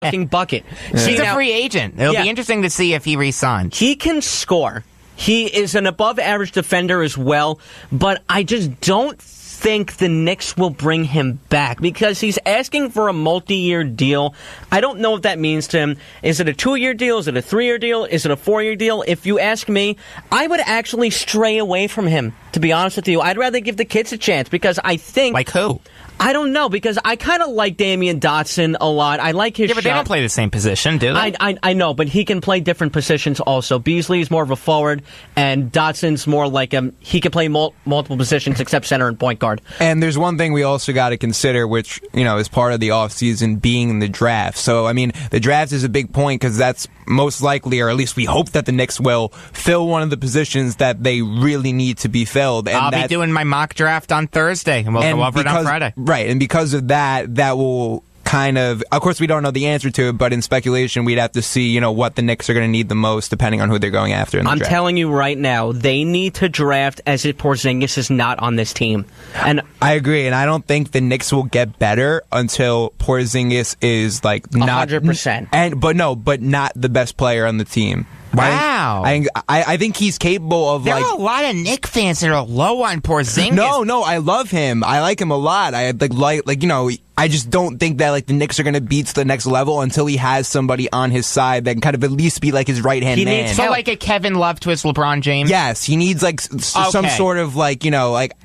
fucking bucket. He's a free agent. It'll be interesting to see if he re-signs. He can score. He is an above-average defender as well, but I just don't think the Knicks will bring him back because he's asking for a multi-year deal. I don't know what that means to him. Is it a 2-year deal? Is it a 3-year deal? Is it a 4-year deal? If you ask me, I would actually stray away from him, to be honest with you. I'd rather give the kids a chance because I think... Like who? I don't know, because I kind of like Damian Dotson a lot. I like his shot. Yeah, but they don't play the same position, do they? I know, but he can play different positions also. Beasley's more of a forward, and Dotson's more like he can play multiple positions except center and point guard. And there's one thing we also got to consider, which, is part of the offseason, being the draft. So, I mean, the draft is a big point because that's most likely, or at least we hope that the Knicks will fill one of the positions that they really need to be filled. And I'll be doing my mock draft on Thursday, and we'll go over it on Friday. Right, and because of that will kind of course, we don't know the answer to it, but in speculation, we'd have to see, what the Knicks are going to need the most, depending on who they're going after in the draft. I'm telling you right now, they need to draft as if Porzingis is not on this team. And I agree, and I don't think the Knicks will get better until Porzingis is like not 100%. But not the best player on the team. Wow. I think he's capable of there are a lot of Knicks fans that are low on Porzingis. No, I love him. I like him a lot. I just don't think that the Knicks are going to beat to the next level until he has somebody on his side that can kind of at least be like his right-hand man. So like a Kevin Love to his LeBron James? Yes, he needs some sort of I don't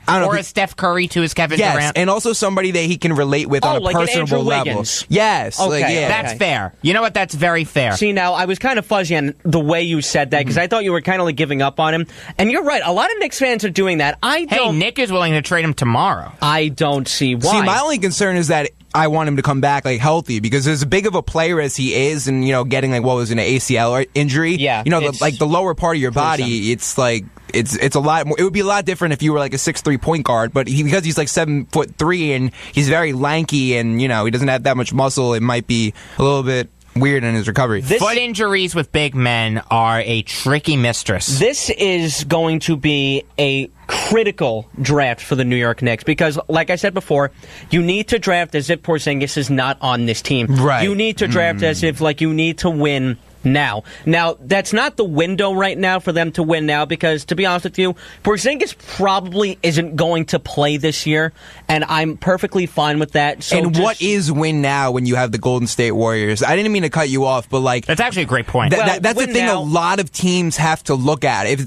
know. Or a Steph Curry to his Kevin Durant? And also somebody that he can relate with on a personable level. Yes. Okay, that's fair. You know what? That's very fair. See, now, I was kind of fuzzy on the way you said that because I thought you were kind of giving up on him. And you're right. A lot of Knicks fans are doing that. Hey, Nick is willing to trade him tomorrow. I don't see why. See, my only concern is that I want him to come back healthy because as big of a player as he is, and getting an ACL injury, the lower part of your body, it's a lot more. It would be a lot different if you were a 6'3" point guard, but because he's 7'3" and he's very lanky and he doesn't have that much muscle, it might be a little bit weird in his recovery. Foot injuries with big men are a tricky mistress. This is going to be a critical draft for the New York Knicks because, like I said before, you need to draft as if Porzingis is not on this team. Right. You need to draft as if you need to win now. Now, that's not the window right now for them to win now because, to be honest with you, Porzingis probably isn't going to play this year, and I'm perfectly fine with that. So what is win now when you have the Golden State Warriors? I didn't mean to cut you off, but that's actually a great point. That's the thing a lot of teams have to look at. If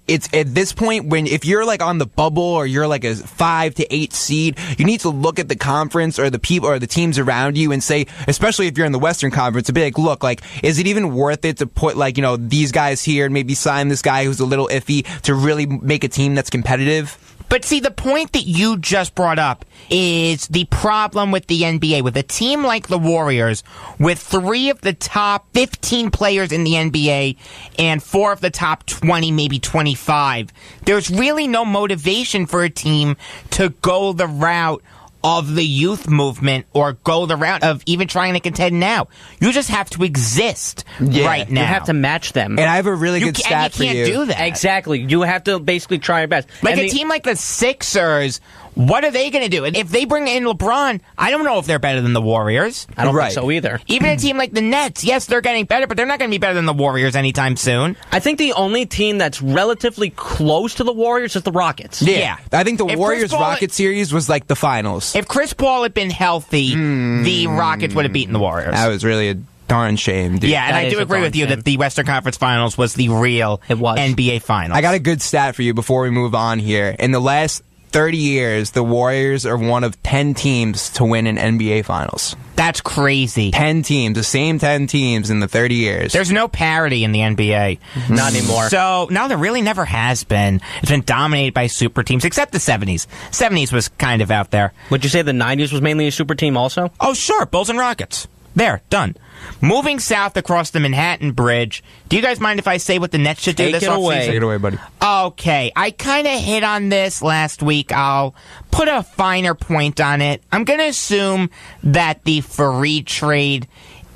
it's at this point if you're on the bubble or you're a 5 to 8 seed, you need to look at the conference or the people or the teams around you and say, especially if you're in the Western Conference, be look, is it even worth it to put these guys here and maybe sign this guy who's a little iffy to really make a team that's competitive? But see, the point that you just brought up is the problem with the NBA. With a team like the Warriors, with 3 of the top 15 players in the NBA and 4 of the top 20, maybe 25, there's really no motivation for a team to go the route of the youth movement or go the route of even trying to contend now. You just have to exist right now. You have to match them. And I have a really good stat for you. You can't do that. Exactly. You have to basically try your best. A team like the Sixers, what are they going to do? And if they bring in LeBron, I don't know if they're better than the Warriors. I don't think so either. Even a team like the Nets, yes, they're getting better, but they're not going to be better than the Warriors anytime soon. I think the only team that's relatively close to the Warriors is the Rockets. Yeah. I think the Warriors-Rockets series was the finals. If Chris Paul had been healthy, the Rockets would have beaten the Warriors. That was really a darn shame, dude. Yeah, and I do agree with you that the Western Conference Finals was the real NBA Finals. I got a good stat for you before we move on here. In the last 30 years, the Warriors are one of 10 teams to win an NBA Finals. That's crazy. 10 teams, the same 10 teams in the 30 years. There's no parity in the NBA. Not anymore. So, no, there really never has been. It's been dominated by super teams, except the 70s. 70s was kind of out there. Would you say the 90s was mainly a super team also? Oh, sure. Bulls and Rockets. There, done. Moving south across the Manhattan Bridge, do you guys mind if I say what the Nets should do this offseason? Take it away, buddy. Okay, I kind of hit on this last week. I'll put a finer point on it. I'm going to assume that the Fareed trade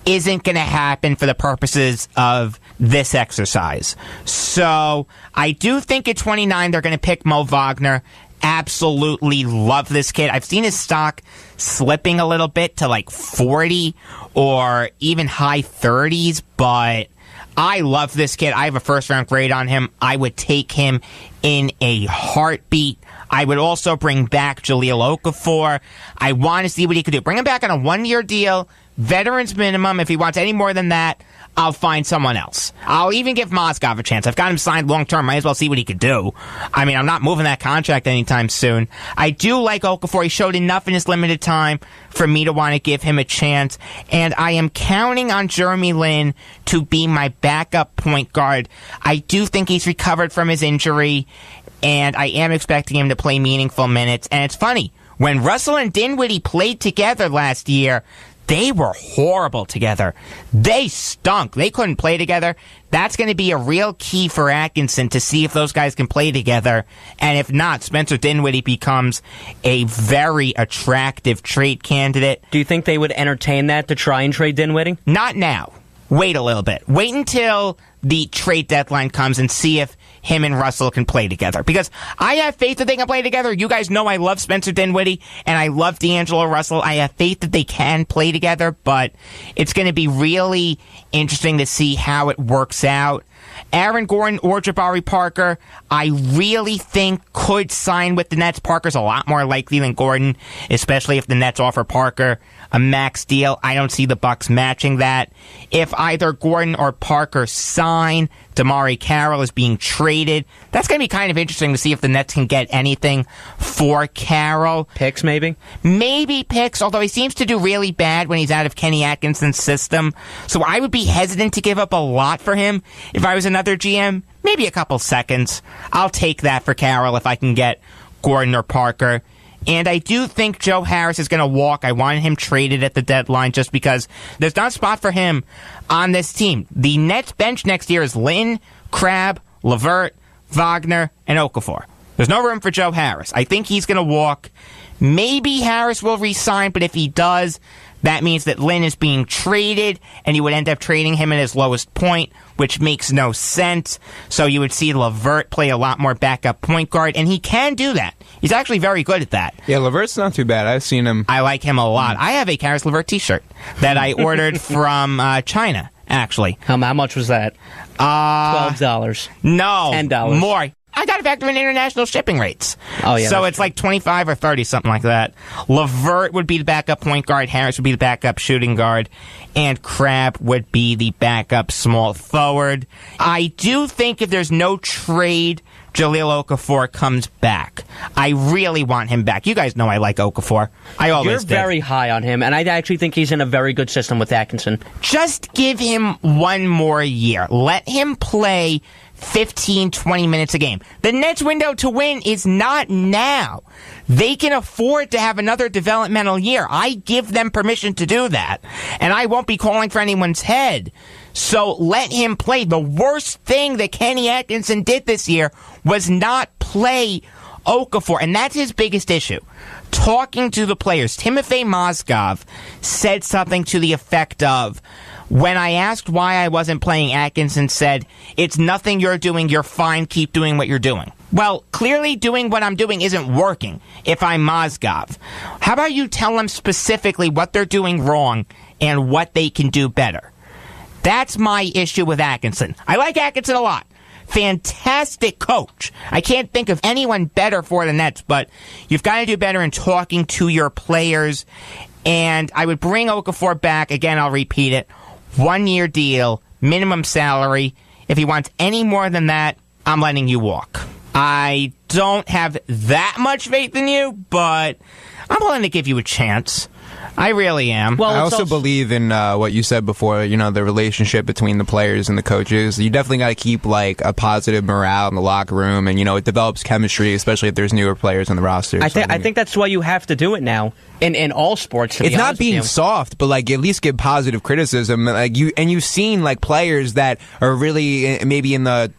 isn't going to happen for the purposes of this exercise. So, I do think at 29 they're going to pick Mo Wagner. Absolutely love this kid. I've seen his stock slipping a little bit to like 40 or even high 30s, but I love this kid. I have a first-round grade on him. I would take him in a heartbeat. I would also bring back Jahlil Okafor. I want to see what he could do. Bring him back on a one-year deal, veterans minimum. If he wants any more than that, I'll find someone else. I'll even give Mozgov a chance. I've got him signed long-term. Might as well see what he could do. I mean, I'm not moving that contract anytime soon. I do like Okafor. He showed enough in his limited time for me to want to give him a chance. And I am counting on Jeremy Lin to be my backup point guard. I do think he's recovered from his injury, and I am expecting him to play meaningful minutes. And it's funny, when Russell and Dinwiddie played together last year, they were horrible together. They stunk. They couldn't play together. That's going to be a real key for Atkinson to see if those guys can play together. And if not, Spencer Dinwiddie becomes a very attractive trade candidate. Do you think they would entertain that to try and trade Dinwiddie? Not now. Wait a little bit. Wait until the trade deadline comes and see if him and Russell can play together. Because I have faith that they can play together. You guys know I love Spencer Dinwiddie and I love D'Angelo Russell. I have faith that they can play together, but it's going to be really interesting to see how it works out. Aaron Gordon or Jabari Parker, I really think could sign with the Nets. Parker's a lot more likely than Gordon, especially if the Nets offer Parker a max deal. I don't see the Bucks matching that. If either Gordon or Parker sign, DeMarre Carroll is being traded. That's going to be kind of interesting to see if the Nets can get anything for Carroll. Picks, maybe? Maybe picks, although he seems to do really bad when he's out of Kenny Atkinson's system. So I would be hesitant to give up a lot for him if I was another GM. Maybe a couple seconds. I'll take that for Carroll if I can get Gordon or Parker. And I do think Joe Harris is going to walk. I wanted him traded at the deadline just because there's not a spot for him on this team. The Nets bench next year is Lin, Crabbe, LeVert, Wagner, and Okafor. There's no room for Joe Harris. I think he's going to walk. Maybe Harris will re-sign, but if he does, that means that Lin is being traded, and you would end up trading him at his lowest point, which makes no sense. So you would see LeVert play a lot more backup point guard, and he can do that. He's actually very good at that. Yeah, LeVert's not too bad. I've seen him. I like him a lot. I have a Karis LeVert t-shirt that I ordered from China, actually. How much was that? $12. No. $10. More. I got to factor in international shipping rates. Oh, yeah. So it's like 25 or 30, something like that. LeVert would be the backup point guard. Harris would be the backup shooting guard. And Crabbe would be the backup small forward. I do think if there's no trade, Jahlil Okafor comes back. I really want him back. You guys know I like Okafor. I always did. You're very high on him, and I actually think he's in a very good system with Atkinson. Just give him one more year. Let him play 15, 20 minutes a game. The Nets' window to win is not now. They can afford to have another developmental year. I give them permission to do that. And I won't be calling for anyone's head. So let him play. The worst thing that Kenny Atkinson did this year was not play Okafor. And that's his biggest issue. Talking to the players, Timofey Mozgov said something to the effect of, when I asked why I wasn't playing, Atkinson said, "It's nothing you're doing, you're fine, keep doing what you're doing." Well, clearly doing what I'm doing isn't working if I'm Mozgov. How about you tell them specifically what they're doing wrong and what they can do better? That's my issue with Atkinson. I like Atkinson a lot. Fantastic coach. I can't think of anyone better for the Nets, but you've got to do better in talking to your players. And I would bring Okafor back. Again, I'll repeat it. 1 year deal, minimum salary. If he wants any more than that, I'm letting you walk. I don't have that much faith in you, but I'm willing to give you a chance. I really am. Well, I also believe in what you said before, the relationship between the players and the coaches. You definitely got to keep like a positive morale in the locker room, and it develops chemistry, especially if there's newer players on the roster. I think that's why you have to do it now in all sports. It's not being soft, but like at least give positive criticism. Like you've seen like players that are really maybe in the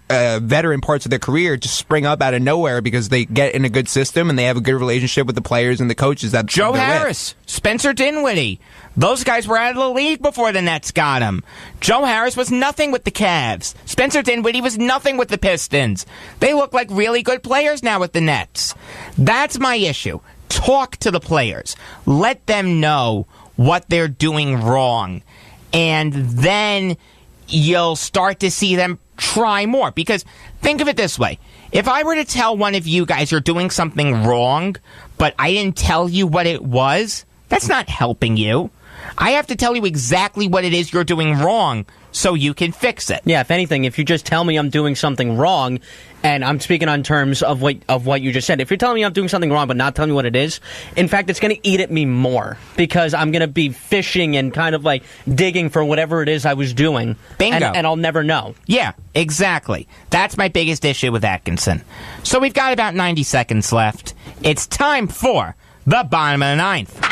veteran parts of their career just spring up out of nowhere because they get in a good system and they have a good relationship with the players and the coaches. That Joe Harris, Spencer Dinwiddie. Those guys were out of the league before the Nets got him. Joe Harris was nothing with the Cavs. Spencer Dinwiddie was nothing with the Pistons. They look like really good players now with the Nets. That's my issue. talk to the players. Let them know what they're doing wrong. And then you'll start to see them try more. Because think of it this way. If I were to tell one of you guys you're doing something wrong, but I didn't tell you what it was, that's not helping you. I have to tell you exactly what it is you're doing wrong so you can fix it. Yeah, if anything, if you just tell me I'm doing something wrong, and I'm speaking on terms of what you just said, if you're telling me I'm doing something wrong but not telling me what it is, in fact, it's going to eat at me more because I'm going to be fishing and kind of like digging for whatever it is I was doing. Bingo. And I'll never know. Yeah, exactly. That's my biggest issue with Atkinson. So we've got about 90 seconds left. It's time for the bottom of the ninth.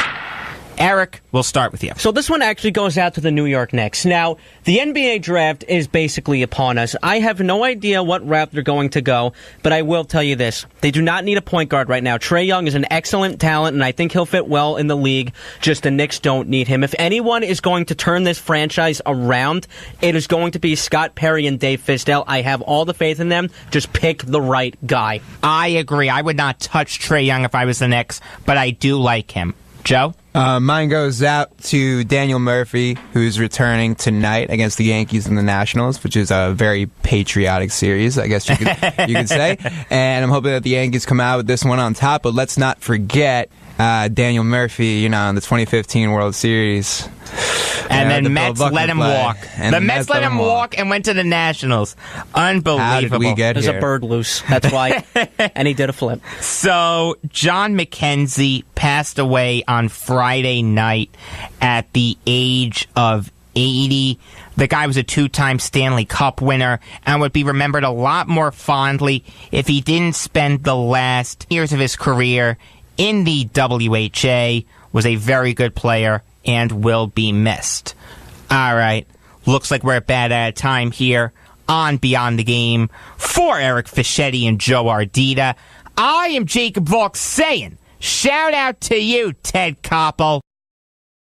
Eric, we'll start with you. So this one actually goes out to the New York Knicks. Now, the NBA draft is basically upon us. I have no idea what route they're going to go, but I will tell you this. They do not need a point guard right now. Trae Young is an excellent talent, and I think he'll fit well in the league. Just the Knicks don't need him. If anyone is going to turn this franchise around, it is going to be Scott Perry and Dave Fisdale. I have all the faith in them. Just pick the right guy. I agree. I would not touch Trae Young if I was the Knicks, but I do like him. Joe? Mine goes out to Daniel Murphy, who's returning tonight against the Yankees and the Nationals, which is a very patriotic series, I guess you could say. And I'm hoping that the Yankees come out with this one on top. But let's not forget Daniel Murphy, in the 2015 World Series. And then Mets let him walk. And the Mets let him walk and went to the Nationals. Unbelievable. How did we get There's here? a bird loose. That's why. And he did a flip. So, John McKenzie passed away on Friday night at the age of 80. The guy was a two-time Stanley Cup winner and would be remembered a lot more fondly if he didn't spend the last years of his career in the WHA. Was a very good player and will be missed. All right. Looks like we're about out of time here on Beyond the Game. For Eric Fischetti and Joe Ardita, I am Jacob Volk saying, shout out to you, Ted Koppel.